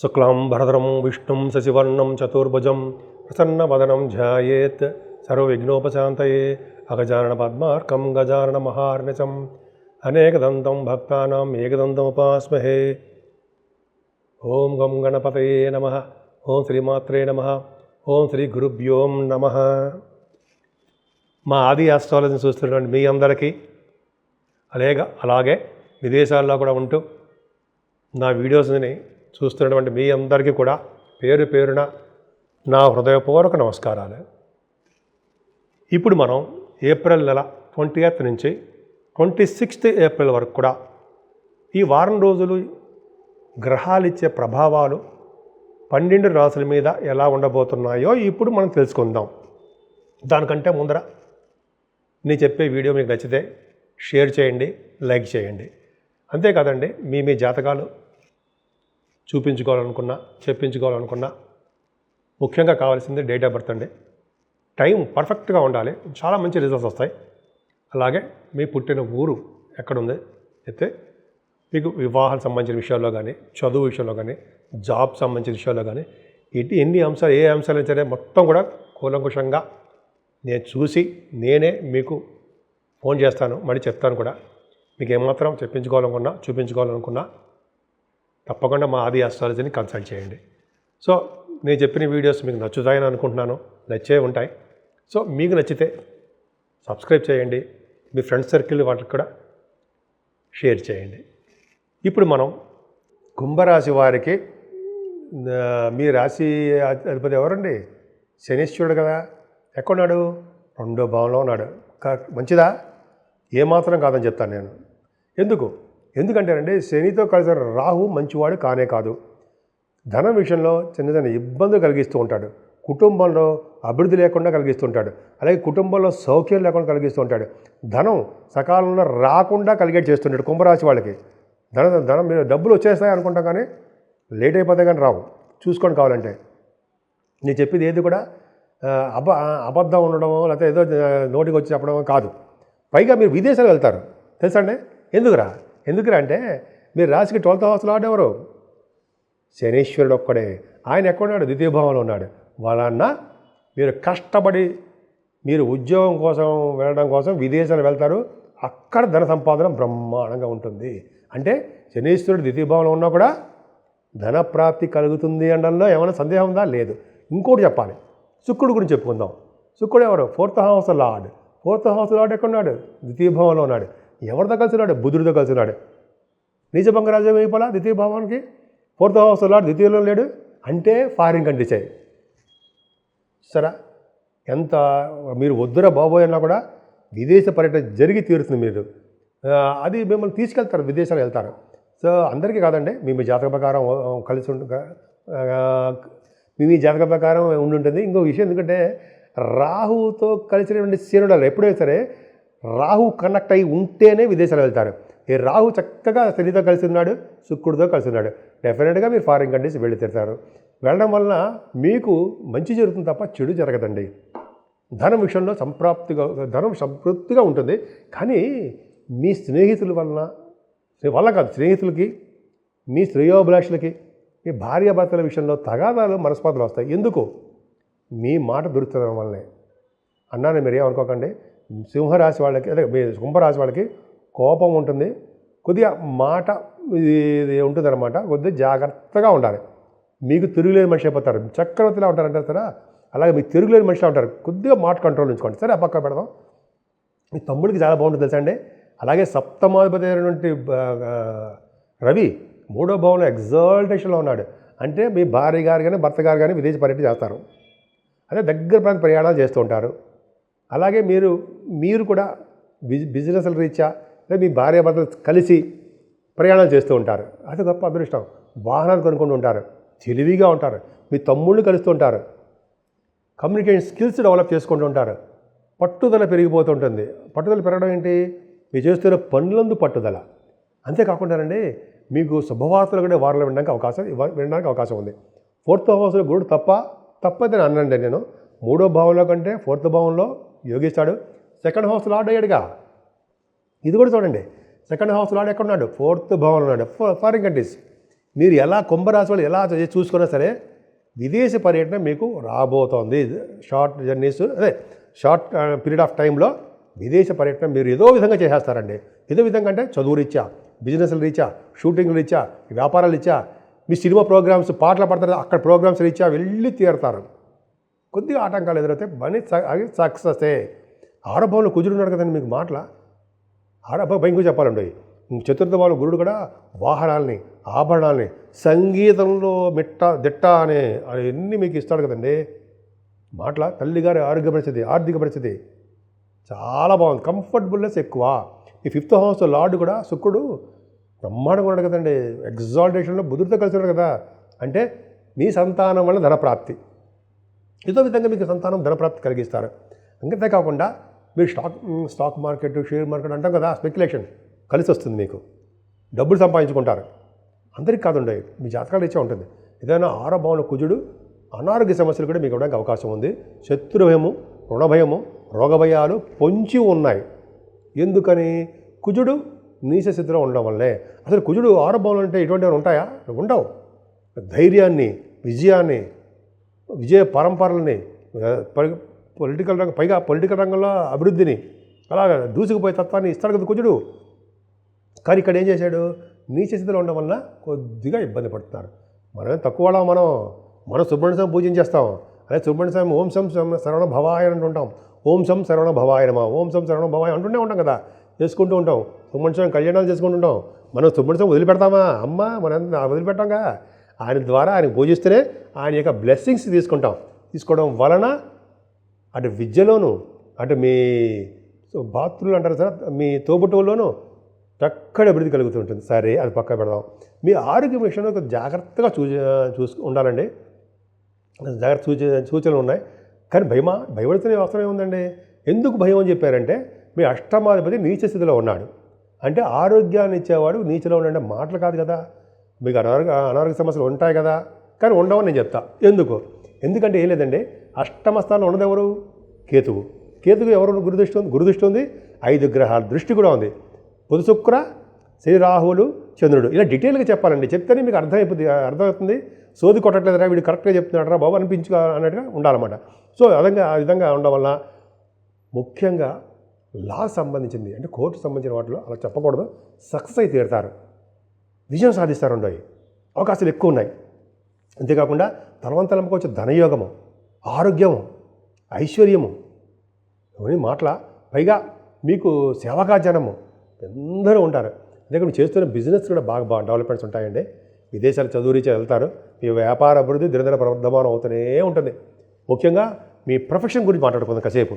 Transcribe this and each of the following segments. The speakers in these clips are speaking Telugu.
శుక్లాం భరధరం విష్ణుం శశివర్ణం చతుర్భుజం ప్రసన్నవదనం ధ్యాయేత్ సర్వవిఘ్నోపశాంతయే అగజానన పద్మార్కం గజానన మహార్నిశం అనేకదంతం భక్తానాం ఏకదంతముపాస్మహే. ఓం గం గణపతయే నమః. ఓం శ్రీమాత్రే నమః. ఓం శ్రీ గురుభ్యోం నమః. మా ఆది ఆస్ట్రాలజీని చూస్తున్నటువంటి మీ అందరికీ అలాగే విదేశాల్లో కూడా ఉంటూ నా వీడియోస్ని చూస్తున్నటువంటి మీ అందరికీ కూడా పేరు పేరున నా హృదయపూర్వక నమస్కారాలు. ఇప్పుడు మనం ఏప్రిల్ నెల 20th నుంచి 26th ఏప్రిల్ వరకు కూడా ఈ వారం రోజులు గ్రహాలు ఇచ్చే ప్రభావాలు 12 రాశుల మీద ఎలా ఉండబోతున్నాయో ఇప్పుడు మనం తెలుసుకుందాం. దానికంటే ముందర నేను చెప్పే వీడియో మీకు నచ్చితే షేర్ చేయండి, లైక్ చేయండి. అంతేకాదండి, మీ జాతకాలు చూపించుకోవాలనుకున్నా, చెప్పించుకోవాలనుకున్నా ముఖ్యంగా కావాల్సింది డేట్ ఆఫ్ బర్త్ అండి. టైం పర్ఫెక్ట్గా ఉండాలి, చాలా మంచి రిజల్ట్స్ వస్తాయి. అలాగే మీ పుట్టిన ఊరు ఎక్కడుంది అయితే మీకు వివాహాలకు సంబంధించిన విషయాల్లో కానీ, చదువు విషయంలో కానీ, జాబ్ సంబంధించిన విషయాల్లో కానీ ఎన్ని అంశాలు, ఏ అంశాలు సరే మొత్తం కూడా కూలంకుషంగా నేను చూసి నేనే మీకు ఫోన్ చేస్తాను, మళ్ళీ చెప్తాను కూడా. మీకు ఏమాత్రం చెప్పించుకోవాలనుకున్నా, చూపించుకోవాలనుకున్నా తప్పకుండా మా ఆది ఆస్ట్రాలజీని కన్సల్ట్ చేయండి. సో నేను చెప్పిన వీడియోస్ మీకు నచ్చుతాయని అనుకుంటున్నాను, నచ్చే ఉంటాయి. సో మీకు నచ్చితే సబ్స్క్రైబ్ చేయండి, మీ ఫ్రెండ్స్ సర్కిల్ వాళ్ళకి కూడా షేర్ చేయండి. ఇప్పుడు మనం కుంభరాశి వారికి, మీ రాశి అధిపతి ఎవరండి? శనీశ్వరుడు కదా. ఎక్కడున్నాడు? 2వ భావంలో ఉన్నాడు. మంచిదా? ఏమాత్రం కాదని చెప్తాను నేను. ఎందుకంటేనండి, శనితో కలిసిన రాహు మంచివాడు కానే కాదు. ధనం విషయంలో చిన్న చిన్న ఇబ్బందులు కలిగిస్తూ ఉంటాడు, కుటుంబంలో అభివృద్ధి లేకుండా కలిగిస్తూ ఉంటాడు, అలాగే కుటుంబంలో సౌఖ్యం లేకుండా కలిగిస్తూ ఉంటాడు, ధనం సకాలంలో రాకుండా కలిగేట్ చేస్తుంటాడు. కుంభరాశి వాళ్ళకి ధనం మీరు డబ్బులు వచ్చేస్తాయి అనుకుంటాం, కానీ లేట్ అయిపోతాయి, కానీ రావు. చూసుకోండి కావాలంటే. నేను చెప్పేది ఏది కూడా అబద్ధం ఉండడమో లేకపోతే ఏదో నోటికి వచ్చి చెప్పడమో కాదు. పైగా మీరు విదేశాలు వెళ్తారు తెలుసా అండి. ఎందుకురా అంటే మీరు రాశికి 12th హౌస్లో ఆడేవారు శనీశ్వరుడు ఒక్కడే. ఆయన ఎక్కడున్నాడు? 2వ భావంలో ఉన్నాడు. వలన మీరు కష్టపడి మీరు ఉద్యోగం కోసం వెళ్ళడం కోసం విదేశాలు వెళ్తారు. అక్కడ ధన సంపాదన బ్రహ్మాండంగా ఉంటుంది. అంటే శనీశ్వరుడు 2వ భావంలో ఉన్నా కూడా ధన ప్రాప్తి కలుగుతుంది అనడంలో ఏమైనా సందేహం ఉందా? లేదు. ఇంకోటి చెప్పాలి, శుక్రుడు గురించి చెప్పుకుందాం. శుక్రుడు ఎవరు? 4th house lord. 4th house lord ఎక్కడున్నాడు? 2వ భావంలో ఉన్నాడు. ఎవరితో కలిసి ఉన్నాడు? బుధుడితో కలిసి ఉన్నాడు. నీచభంగ రాజ్యం అయిపోలా 2వ భావానికి. 4th హౌస్ లార్డ్ 2వలో లేడు అంటే ఫారిన్ కంట్రీస్ అయ్యి సరే. ఎంత మీరు వద్దురా బాబోయ్ అన్నా కూడా విదేశ పర్యటన జరిగి తీరుతుంది. మీరు అది మిమ్మల్ని తీసుకెళ్తారు, విదేశాలు వెళ్తారు. సో అందరికీ కాదండి, మీ జాతక ప్రకారం కలిసి మీ జాతక ప్రకారం ఉండుంటుంది. ఇంకో విషయం, ఎందుకంటే రాహుతో కలిసినటువంటి శనుడు ఎప్పుడైనా సరే రాహు కనెక్ట్ అయి ఉంటేనే విదేశాలు వెళ్తారు. ఈ రాహు చక్కగా శనితో కలిసి ఉన్నాడు, శుక్రుడితో కలిసి ఉన్నాడు, డెఫినెట్గా మీరు ఫారిన్ కంట్రీస్ వెళ్ళి తీరుతారు. వెళ్ళడం వలన మీకు మంచి జరుగుతుంది తప్ప చెడు జరగదండి. ధనం విషయంలో ధనం సంతృప్తిగా ఉంటుంది. కానీ మీ స్నేహితుల వల్ల కాదు, స్నేహితులకి, మీ శ్రేయోభిలాషులకి, మీ భార్యాభర్తల విషయంలో తగాదాలు, మనస్పర్ధలు వస్తాయి. ఎందుకు? మీ మాట దొరుకుతుండడం వల్లనే అన్నాను. మీరు ఏమనుకోకండి. సింహరాశి వాళ్ళకి, అదే మీ కుంభరాశి వాళ్ళకి కోపం ఉంటుంది, కొద్దిగా మాట ఇది ఉంటుందన్నమాట. కొద్దిగా జాగ్రత్తగా ఉండాలి. మీకు తిరుగులేని మనిషి అయిపోతారు. చక్రవర్తిలా ఉంటారు అంటారు కదా, అలాగే మీకు తిరుగులేని మనిషిలా ఉంటారు. కొద్దిగా మాట కంట్రోల్ ఉంచుకోండి. సరే, పక్క పెడదాం. మీ తమ్ముడికి చాలా బాగుంటుంది తెలుసా అండి. అలాగే సప్తమాధిపతి అయినటువంటి రవి 3వ భావంలో ఎగ్జాల్టేషన్లో ఉన్నాడు. అంటే మీ భార్య గారు కానీ భర్త గారు కానీ విదేశీ పర్యటన చేస్తారు. అదే దగ్గర ప్రాంత ప్రయాణాలు చేస్తూ ఉంటారు. అలాగే మీరు కూడా బిజినెస్ల రీత్యా లేదా మీ భార్యాభర్తలు కలిసి ప్రయాణాలు చేస్తూ ఉంటారు. అది గొప్ప అదృష్టం. వాహనాలు కొనుక్కుంటూ ఉంటారు, తెలివిగా ఉంటారు, మీ తమ్ముళ్ళు కలుస్తూ ఉంటారు, కమ్యూనికేషన్ స్కిల్స్ డెవలప్ చేసుకుంటూ ఉంటారు, పట్టుదల పెరిగిపోతుంటుంది. పట్టుదల పెరగడం ఏంటి? మీరు చేస్తున్న పనులందు పట్టుదల. అంతేకాకుండానండి, మీకు శుభవార్తలు కూడా వారంలో వినడానికి అవకాశం ఉంది. 4th హౌస్లో గురుడు తప్పదని అనండి. నేను 3వ భావంలో కంటే 4th భావంలో యోగిస్తాడు. 2nd house lord అయ్యాడుగా. ఇది కూడా చూడండి, 2nd హౌస్ లార్డ్ ఎక్కడున్నాడు? 4th భావంలో ఉన్నాడు, ఫారిన్ కంట్రీస్. మీరు ఎలా కుంభరాశి వాళ్ళు ఎలా చూసుకున్నా సరే విదేశీ పర్యటన మీకు రాబోతోంది. Short journeys short period of టైంలో విదేశ పర్యటన మీరు ఏదో విధంగా చేసేస్తారండి. ఏదో విధంగా అంటే చదువు రీత్యా, బిజినెస్ల రీత్యా, షూటింగ్ల రీత్యా, వ్యాపారాల రీత్యా, మీ సినిమా ప్రోగ్రామ్స్ పాటలు పడతారు అక్కడ ప్రోగ్రామ్స్ రీత్యా వెళ్ళి తీరుతారు. కొద్దిగా ఆటంకాలు ఎదురైతే పని సక్సెసే. ఆరంభంలో కుజుడున్నాడు కదండి మీకు మాటల ఆరంభం భయంగా చెప్పాలండి. చతుర్థ భావంలో గురుడు కూడా వాహనాలని, ఆభరణాలని, సంగీతంలో దిట్ట అనే అవన్నీ మీకు ఇస్తాడు కదండి. మాటల తల్లిగారి ఆర్థిక పరిస్థితి చాలా బాగుంది. కంఫర్టబుల్నెస్ ఎక్కువ. ఈ 5th హౌస్ లార్డ్ కూడా శుక్రుడు బ్రహ్మాండంగా ఉన్నాడు కదండి. ఎగ్జాల్టేషన్లో బుధుడితో కలిసి ఉన్నాడు కదా. అంటే మీ సంతానం వల్ల ధనప్రాప్తి, ఏదో విధంగా మీకు సంతానం ధనప్రాప్తి కలిగిస్తారు. అంతేకాకుండా మీరు స్టాక్ మార్కెట్, షేర్ మార్కెట్ అంటాం కదా, స్పెక్యులేషన్ కలిసి వస్తుంది. మీకు డబ్బులు సంపాదించుకుంటారు. అందరికీ కాదుండే మీ జాతకాలు ఇచ్చే ఉంటుంది. ఏదైనా భావంలో కుజుడు అనారోగ్య సమస్యలు కూడా మీకు ఇవ్వడానికి అవకాశం ఉంది. శత్రుభయము, రుణభయము, రోగభయాలు పొంచి ఉన్నాయి. ఎందుకని? కుజుడు నీచ స్థితిలో ఉండడం వల్లే. అసలు కుజుడు భావంలో అంటే ఇటువంటివి ఉంటాయా? ఉండవు. ధైర్యాన్ని, విజయాన్ని, విజయ పరంపరలని, పొలిటికల్ రంగం, పైగా పొలిటికల్ రంగంలో అభివృద్ధిని అలాగా దూసుకుపోయే తత్వాన్ని ఇస్తాడు కదా కుజుడు. కానీ ఇక్కడ ఏం చేశాడు? నీచ స్థితిలో ఉండడం వల్ల కొద్దిగా ఇబ్బంది పడుతున్నారు. మనమే తక్కువ మనం సుబ్రహ్మణ్య స్వామి పూజించేస్తాం. అదే సుబ్రహ్మణ్య స్వామి ఓం సం శరవణ భవాయ అంటుంటాం. ఓం సం శరవణ భవాయ నమ, ఓం సం శరవణ భవాయ అంటూనే ఉంటాం కదా, చేసుకుంటూ ఉంటాం. సుబ్రహ్మణ్య స్వామి కళ్యాణాలు చేసుకుంటుంటాం. మనం సుబ్రహ్మణ్య స్వామి వదిలిపెడతామా? అమ్మ మనం వదిలిపెట్టాంగా. ఆయన ద్వారా ఆయన పూజిస్తేనే ఆయన యొక్క బ్లెస్సింగ్స్ తీసుకోవడం వలన అటు విద్యలోను, అటు మీ బాత్రూలు అంటారు సార్, మీ తోబుట్టువుల్లోనూ చక్కటి అభివృద్ధి కలుగుతుంటుంది. సరే, అది పక్క పెడదాం. మీ ఆరోగ్యం విషయంలో కొంచెం జాగ్రత్తగా ఉండాలండి. జాగ్రత్త సూచనలు ఉన్నాయి. కానీ భయపడుతున్న అవసరం ఏముందండి? ఎందుకు భయం అని చెప్పారంటే మీ అష్టమాధిపతి నీచ స్థితిలో ఉన్నాడు. అంటే ఆరోగ్యాన్ని ఇచ్చేవాడు నీచలో ఉన్నాడంటే మాటలు కాదు కదా. మీకు అనారోగ్య సమస్యలు ఉంటాయి కదా, కానీ ఉండవని నేను చెప్తా. ఎందుకంటే ఏం లేదండి, అష్టమ స్థానంలో ఉన్నది ఎవరు? కేతువు ఎవరు? గురుదృష్టి ఉంది. 5 గ్రహాల దృష్టి కూడా ఉంది. బుధ, శుక్ర, శని, రాహువులు, చంద్రుడు. ఇలా డీటెయిల్గా చెప్పాలండి. చెప్తేనే మీకు అర్థమవుతుంది. సోది కొట్టట్లేదురా, వీడు కరెక్ట్గా చెప్తున్నాడరా బాబు అన్నట్టుగా ఉండాలన్నమాట. సో ఆ విధంగా ఉండడం వల్ల ముఖ్యంగా లా సంబంధించింది అంటే కోర్టు సంబంధించిన వాటిలో అలా చెప్పకూడదు. సక్సెస్ అయి తీరుతారు, విజయం సాధిస్తారు. అవకాశాలు ఎక్కువ ఉన్నాయి. అంతేకాకుండా తలవంతలంపకు వచ్చే ధనయోగము, ఆరోగ్యము, ఐశ్వర్యము ఇవన్నీ మాటల. పైగా మీకు సేవకాజనము అందరూ ఉంటారు. అందుకే మీరు చేస్తున్న బిజినెస్ కూడా బాగా డెవలప్మెంట్స్ ఉంటాయండి. విదేశాలు చదువు రీత్యా వెళ్తారు. మీ వ్యాపార అభివృద్ధి దినదిన ప్రవర్ధమానం అవుతూనే ఉంటుంది. ముఖ్యంగా మీ ప్రొఫెషన్ గురించి మాట్లాడుకుందాం కాసేపు.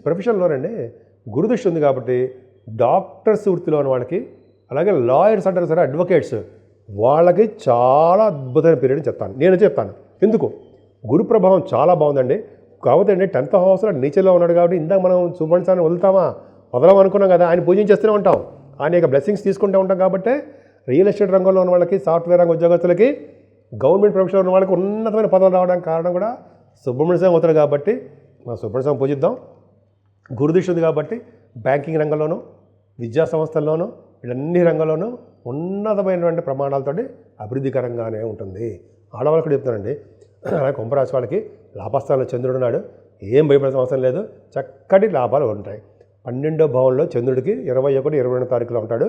ప్రొఫెషన్లోనండి గురుదృష్టి ఉంది కాబట్టి డాక్టర్స్ వృత్తిలో ఉన్న వాళ్ళకి, అలాగే లాయర్స్ అంటారు సరే, అడ్వకేట్స్, వాళ్ళకి చాలా అద్భుతమైన పీరియడ్ చెప్తాను. ఎందుకు? గురు ప్రభావం చాలా బాగుందండి. కాకపోతే అండి 10th హౌస్లో నీచలో ఉన్నాడు కాబట్టి ఇందాక మనం సుబ్రహ్మణ్యాన్ని వదలం అనుకున్నాం కదా, ఆయన పూజించేస్తూనే ఉంటాం. ఆయన యొక్క బ్లెస్సింగ్స్ తీసుకుంటూ ఉంటాం. కాబట్టి రియల్ ఎస్టేట్ రంగంలో ఉన్న వాళ్ళకి, సాఫ్ట్వేర్ రంగ ఉద్యోగస్తులకి, గవర్నమెంట్ ప్రొఫెషన్లో ఉన్న వాళ్ళకి ఉన్నతమైన పదవులు రావడానికి కారణం కూడా సుబ్రహ్మణ్య స్వామి అవుతాడు. కాబట్టి మనం సుబ్రహ్మణ్య స్వామి పూజిద్దాం. గురుదృష్టి ఉంది కాబట్టి బ్యాంకింగ్ రంగంలోనూ, విద్యా సంస్థల్లోనూ, వీళ్ళన్ని రంగంలోనూ ఉన్నతమైనటువంటి ప్రమాణాలతోటి అభివృద్ధికరంగానే ఉంటుంది. ఆడవాళ్ళకి కూడా చెప్తానండి. అలాగే కుంభరాశి వాళ్ళకి లాభస్థానంలో చంద్రుడు ఉన్నాడు. ఏం భయపడాల్సిన అవసరం లేదు, చక్కటి లాభాలు ఉంటాయి. 12వ భావంలో చంద్రుడికి 21, 22 తారీఖులో ఉంటాడు.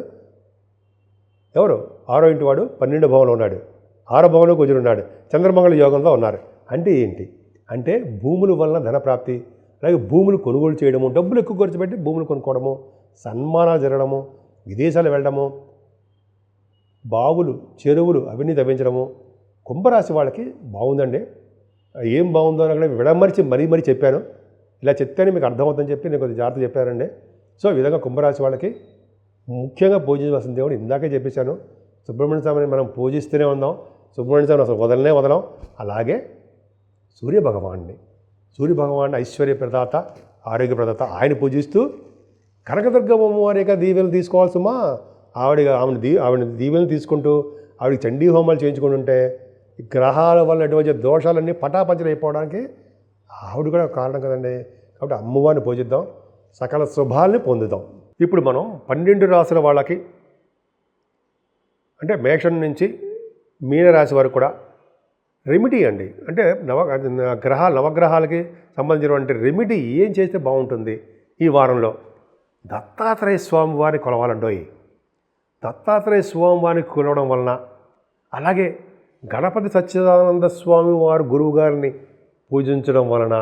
ఎవరు? 6వ ఇంటి వాడు 12వ భావంలో ఉన్నాడు. 6వ భావంలో కుజుడు ఉన్నాడు. చంద్రమంగళ యోగంలో ఉన్నారు. అంటే ఏంటి? అంటే భూముల వలన ధనప్రాప్తి, అలాగే భూములు కొనుగోలు చేయడము, డబ్బులు ఎక్కువ ఖర్చు పెట్టి భూములు కొనుక్కోవడము, సన్మానాలు జరగడము, విదేశాలు వెళ్ళడము, బావులు, చెరువులు అవన్నీ తవ్వించడము. కుంభరాశి వాళ్ళకి బాగుందండి. ఏం బాగుందో అని విడమరిచి మరీ చెప్పాను. ఇలా చెప్తేనే మీకు అర్థమవుతుందని చెప్పి నేను కొద్దిగా జాగ్రత్త చెప్పానండి. సో ఈ విధంగా కుంభరాశి వాళ్ళకి ముఖ్యంగా పూజించవలసిన దేవుడు ఇందాకే చెప్పేశాను. సుబ్రహ్మణ్య స్వామిని మనం పూజిస్తూనే ఉందాం. సుబ్రహ్మణ్య స్వామిని అసలు వదలం. అలాగే సూర్యభగవాన్ని ఐశ్వర్య ప్రదాత, ఆరోగ్య ప్రదాత, ఆయన పూజిస్తూ కనకదుర్గమ్మ వారి యొక్క దీవెనలు తీసుకోవాల్సిమా. ఆవిడ దీవెనలు తీసుకుంటూ ఆవిడకి చండీ హోమాలు చేయించుకుంటుంటే గ్రహాల వల్ల ఎటువంటి దోషాలన్నీ పటాపంచలు అయిపోవడానికి ఆవిడ కూడా కారణం కదండి. కాబట్టి అమ్మవారిని పూజిద్దాం, సకల శుభాల్ని పొందుదాం. ఇప్పుడు మనం 12 రాసుల వాళ్ళకి అంటే మేషం నుంచి మీనరాశి వారు కూడా రెమెడీ అండి. అంటే నవగ్రహాలకి సంబంధించినటువంటి రెమెడీ ఏం చేస్తే బాగుంటుంది ఈ వారంలో? దత్తాత్రేయ స్వామి వారిని కొలవాలండోయి. దత్తాత్రేయ స్వామి వారిని కొలవడం వలన, అలాగే గణపతి సచ్చిదానంద స్వామి వారు గురువు గారిని పూజించడం వలన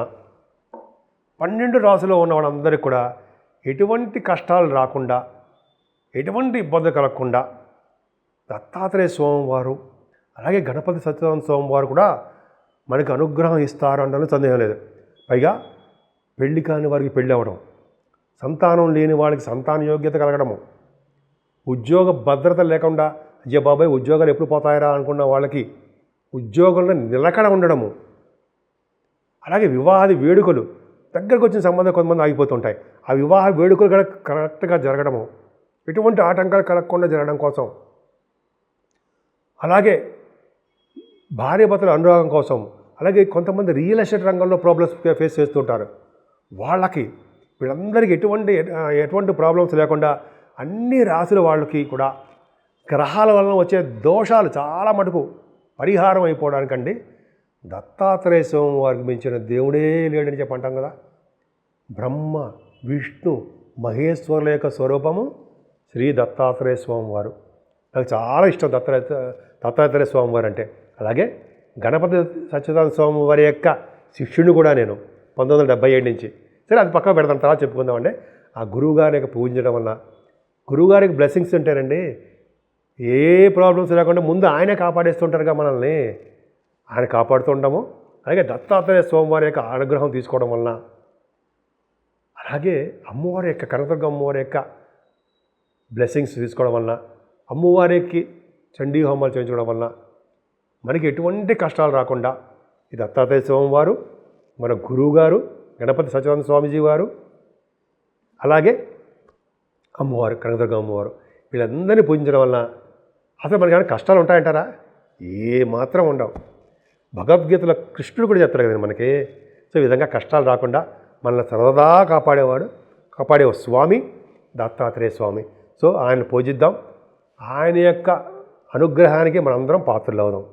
12 రాశిలో ఉన్న వాళ్ళందరికీ కూడా ఎటువంటి కష్టాలు రాకుండా, ఎటువంటి ఇబ్బంది కలగకుండా దత్తాత్రేయ స్వామి వారు, అలాగే గణపతి సచ్చిదానంద స్వామి వారు కూడా మనకు అనుగ్రహం ఇస్తారు అనడంలో సందేహం లేదు. పైగా పెళ్లి కాని వారికి పెళ్ళి అవ్వడం, సంతానం లేని వాళ్ళకి సంతాన యోగ్యత కలగడము, ఉద్యోగ భద్రత లేకుండా అయ్యే బాబాయ్ ఉద్యోగాలు ఎప్పుడు పోతాయరా అనుకున్న వాళ్ళకి ఉద్యోగంలో నిలకడ ఉండడము, అలాగే వివాహాది వేడుకలు దగ్గరకు వచ్చిన సంబంధం కొంతమంది ఆగిపోతుంటాయి. ఆ వివాహ వేడుకలు కూడా కరెక్ట్గా జరగడము, ఎటువంటి ఆటంకాలు కలగకుండా జరగడం కోసం, అలాగే భార్యాభర్తల అనురాగం కోసం, అలాగే కొంతమంది రియల్ ఎస్టేట్ రంగంలో ప్రాబ్లమ్స్ ఫేస్ చేస్తుంటారు. వాళ్ళకి వీళ్ళందరికీ ఎటువంటి ప్రాబ్లమ్స్ లేకుండా అన్ని రాశుల వాళ్ళకి కూడా గ్రహాల వలన వచ్చే దోషాలు చాలా మటుకు పరిహారం అయిపోవడానికండి దత్తాత్రేయ స్వామి వారికి మించిన దేవుడే లేడని చెప్పంటాం కదా. బ్రహ్మ విష్ణు మహేశ్వరుల యొక్క స్వరూపము శ్రీ దత్తాత్రేయ స్వామి వారు. నాకు చాలా ఇష్టం దత్తాత్రేయ స్వామి వారు అంటే. అలాగే గణపతి సచ్చిదానంద స్వామి వారి యొక్క శిష్యుని కూడా నేను 1977 నుంచి. సరే అది పక్కన పెడతాం, తర్వాత చెప్పుకుందామండి. ఆ గురువుగారి యొక్క పూజించడం వల్ల, గురువుగారికి బ్లెస్సింగ్స్ ఉంటారండి. ఏ ప్రాబ్లమ్స్ లేకుండా ముందు ఆయనే కాపాడేస్తుంటారుగా మనల్ని, ఆయన కాపాడుతుంటాము. అలాగే దత్తాత్రేయ స్వామి వారి యొక్క అనుగ్రహం తీసుకోవడం వలన, అలాగే అమ్మవారి యొక్క కనకదుర్గ అమ్మవారి యొక్క బ్లెస్సింగ్స్ తీసుకోవడం వలన, అమ్మవారికి చండీ హోమాలు చేయించుకోవడం వలన మనకి ఎటువంటి కష్టాలు రాకుండా ఈ దత్తాత్రేయ స్వామి వారు, మన గురువుగారు గణపతి సచ్చిదానంద స్వామీజీ వారు, అలాగే అమ్మవారు కనకదుర్గ అమ్మవారు, వీళ్ళందరినీ పూజించడం వలన అసలు మనకి ఏమైనా కష్టాలు ఉంటాయంటారా? ఏ మాత్రం ఉండవు. భగవద్గీతలో కృష్ణుడు కూడా చెప్తారు కదండి మనకి. సో ఈ విధంగా కష్టాలు రాకుండా మనల్ని సర్వదా కాపాడే స్వామి దత్తాత్రేయ స్వామి. సో ఆయన పూజిద్దాం, ఆయన యొక్క అనుగ్రహానికి మనందరం పాత్రలు అవుదాం.